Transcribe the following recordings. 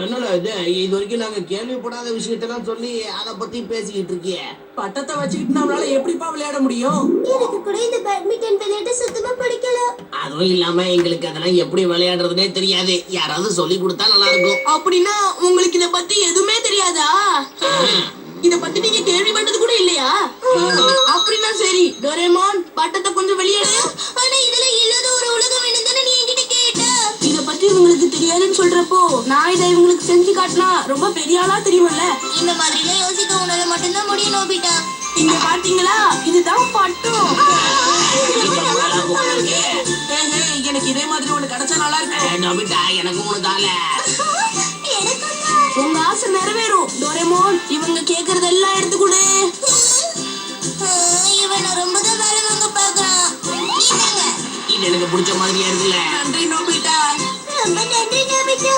என்னடா இது வரைக்கும் நாங்க கேள்விப்படாத விஷயத்தெல்லாம் சொல்லி அத பத்தி பேசிக்கிட்டு இருக்கியே. பட்டத்தை வச்சுக்கிட்டு நம்மளால எப்படிப்பா விளையாட முடியும்? எனக்கு கூட இந்த பேட்மிண்டன் விளையாட்டு சுத்தமா பிடிக்கல. அதுவும் இல்லாம எங்களுக்கு அதெல்லாம் எப்படி விளையாடுறதுனே தெரியாது. யாராவது சொல்லி கொடுத்தா நல்லா இருக்கும். அப்படின்னா உங்களுக்கு இத பத்தி எதுவுமே தெரியாதா? இத பத்தி நீங்க கேள்விப்பட்டது கூட இல்லையா? அப்படின்னா சரி, டோரேமான் பட்டத்தை கொஞ்சம் வெளியேடு. ஆனா இதுல இல்லாத ஒரு உலகம் வேணும் தானே நீ என்கிட்ட கேட்ட. இத பத்தி உங்களுக்கு தெரியாதுன்னு சொல்றப்போ நான் இதை இவங்களுக்கு செஞ்சு காட்டினா ரொம்ப பெரிய ஆளா தெரியும்ல. இந்த மாதிரி எல்லாம் யோசிக்க உன்னால மட்டும்தான் முடியும் நோபிட்டா. இங்க பாத்தீங்களா, இதுதான் பட்டம். எனக்கு இதே மாதிரி ஒண்ணு கிடைச்சா நல்லா இருக்கு. நோபிட்டா எனக்கும் ஒண்ணு தால. உங்க ஆசை நிறைவேறும் டோரேமான். இவங்க கேக்குறதெல்லாம் எடுத்து கொடு. இவன் ரொம்பதான் வேலை வாங்க பாக்குறான். இது எனக்கு பிடிச்ச மாதிரியா இருக்குல்ல. நன்றி நோபிட்டா. ரொம்ப நன்றி நோபிட்டா.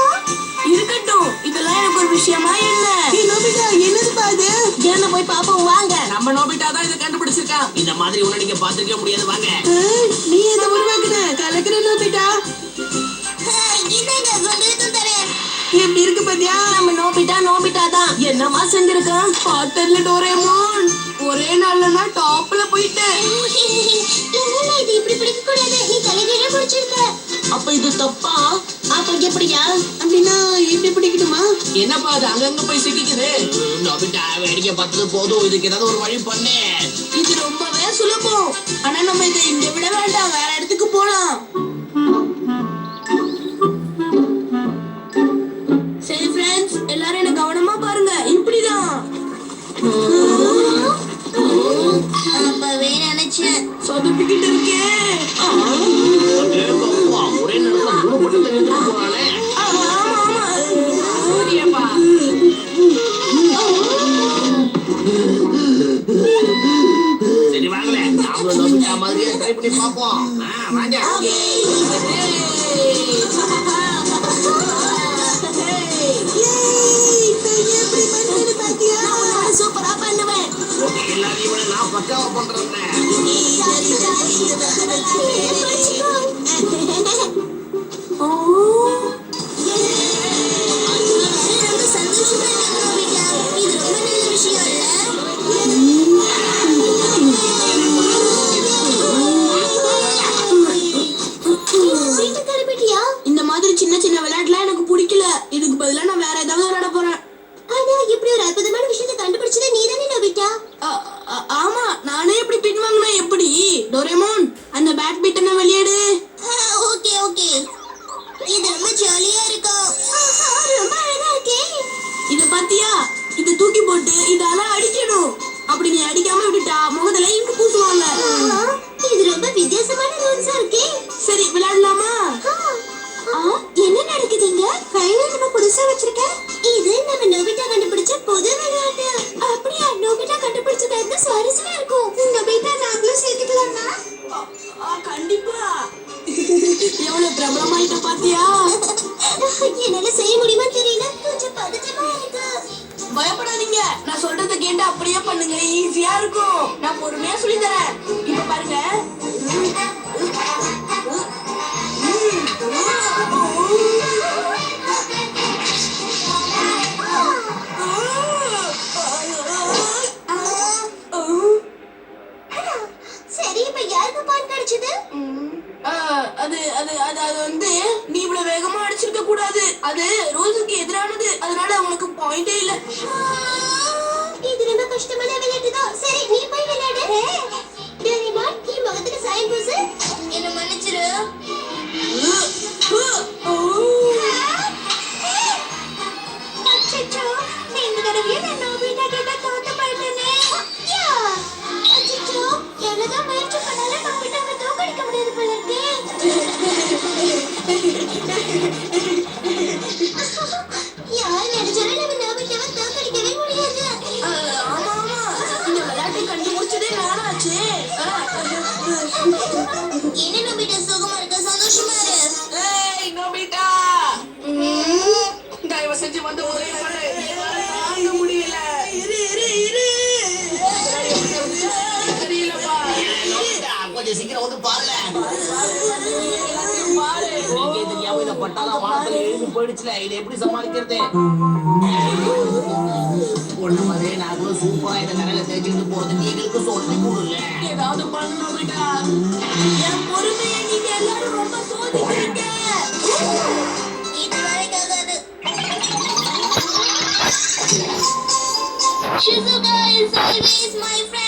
இருக்கட்டும், இதெல்லாம் எனக்கு ஒரு விஷயமா என்ன? நோபிட்டா என்னது பாது? என்ன போய் பாப்போம் வாங்க. நம்ம நோபிட்டா தான் இதை கண்டுபிடிச்சிருக்கான். இந்த மாதிரி ஒண்ணு நீங்க பாத்துக்க முடியாது. வாங்க. நீ எதை உருவாக்குன? கலக்கிற நோபிட்டா. இதாங்க உங்களுக்கு தரேன். எப்படி இருக்கு பாத்தியா? நம்ம நோபிட்டா தான் என்னமா செஞ்சிருக்கான் பாத்தர்ல டோரேமான். ஒரே நாள்ல டாப்ல போயிட்டேன். என்னடா இது இப்படி பிடிக்க கூடாது. நீ தலைகீழ பிடிச்சிருக்க. அப்ப இது தப்பா? அப்ப எப்படியா? அப்படின்னா இப்படி பிடிக்கணுமா? என்னப்பா அது அங்கங்க போய் சிக்கிக்குது? நோபிட்டா வேடிக்கை பார்த்தது போதும். இதுக்கு ஏதாவது ஒரு வழி பண்ணு. இது ரொம்பவே சுலபம். ஆனா நம்ம இதை இங்க விட வேண்டாம், வேற இடத்துக்கு போலாம். சரி ஃப்ரெண்ட்ஸ், எல்லாரும் என்ன கவனமா பாருங்க. இப்படிதான். அப்பவே நினைச்சேன். சொதப்பிக்கிட்டு இருக்கேன். ஒரே நேரத்துல மூணு பட்டத்தை எடுத்துட்டு போறானே. சரியப்பா. சரி வாங்கல, நாமளும் நோபிட்டா மாதிரியே ட்ரை பண்ணி பாப்போம். வாங்க. சூப்பரா பண்ணுவேன். எல்லாரையும் விட நான் பக்காவா பண்றேன். ரொம்ப சந்தோஷமா இருக்கு நோபிட்டா. இது ரொம்ப நல்ல விஷயம் இல்ல? வீட்டு கருப்பிட்டியா? இந்த மாதிரி சின்ன சின்ன விளையாட்டுலாம் எனக்கு பிடிக்கல. இதுக்கு பதிலா நான் வேற ஏதாவது விளையாட போறேன். ஆனா இப்படி ஒரு அற்புதமான விஷயத்தை கண்டுபிடிச்சது நீதானே நோபிட்டா. ஆமா, நானே இப்படி பின்வாங்கினா எப்படி? டோரேமான் அந்த பேட்மிண்டனை வெளியேடு. Okay okay. இது ரொம்ப ஜாலியா இருக்கும். ரொம்ப அழகா இருக்கே. இத பாத்தியா? இத தூக்கி போட்டு இதால அடிக்கணும். அப்படி நீ அடிக்காம விட்டுட்டா முகத்துல இங்கு பூசுவாங்க. இது ரொம்ப வித்தியாசமான ரூல்ஸா இருக்கே. சரி விளையாடலாமா? என்ன நடக்குதுங்க? கையில நம்ம புதுசா வச்சிருக்க. இது நம்ம நோபிட்டா கண்டுபிடிச்ச புது விளையாட்டு. அப்படியா? நோபிட்டா கண்டுபிடிச்சது சுவாரஸ்யமா இருக்கும். நோபிட்டா நாங்களும் சேர்த்துக்கலாமா? கண்டிப்பா. எவ்வளவு பிரபலமாயிட்ட பாத்தியா? என்னால செய்ய முடியுமா தெரியல. கொஞ்சம் பதட்டமா இருக்கு. பயப்படாதீங்க, நான் சொல்றதை கேட்டு அப்படியே பண்ணுங்க. ஈஸியா இருக்கும். நான் பொறுமையா சொல்லி தரேன். இப்ப பாருங்க. சரி, இப்ப யாருக்கு பான் கிடைச்சது? அது வந்து நீ இவ்வளவு வேகமா அடிச்சிருக்க கூடாது. அது ரூல்ஸுக்கு எதிரானது. அதனால உனக்கு பாயிண்டே இல்ல. இது ரொம்ப கஷ்டமான விளையாட்டு தான். சரி, நீ போய் விளையாடு. டோரேமான், நீ முகத்துக்கு சாயம் பூசு. என்ன மன்னிச்சிரு. அச்சச்சோ, இந்த தடவை நான் நோபிட்டா கிட்ட தோத்து போயிட்டேனே. அச்சச்சோ, எவ்வளவுதான் முயற்சி பண்ணாலும் நோபிட்டாவை தோக்கடிக்க முடியாது போல இருக்கே. யார் நினைச்சாலும் நம்ம நோபிட்டாவை தோக்கடிக்கவே முடியாது. ஆமா, இந்த விளையாட்டை கண்டுபிடிச்சதே நானாச்சே. என்ன நோபிட்டா சுகமா இருக்க? சந்தோஷமா இரு. ஏய் நோபிட்டா, தயவு செஞ்சு வந்து ஒரே தாங்க முடியல. தெரியலப்பா. கொஞ்சம் சீக்கிரம் வந்து பாருங்க. பாரு. நீங்க தெரியாம இத பட்டாதான் வானத்துல எழுந்து போயிடுச்சுல. இதை எப்படி சமாளிக்கிறது? உன்ன மாதிரியே நாங்களும் சூப்பரா இதை கரையில தேய்ச்சிட்டு போறதுக்கு எங்களுக்கு சொல்லி கொடுங்க. ஏதாவது பண்ணணும் விட்டா. என் பொறுமையை நீங்க எல்லாரும் ரொம்ப சோதிக்கிறீங்க. இது வரைக்காகாது. Shizuka is always my friend.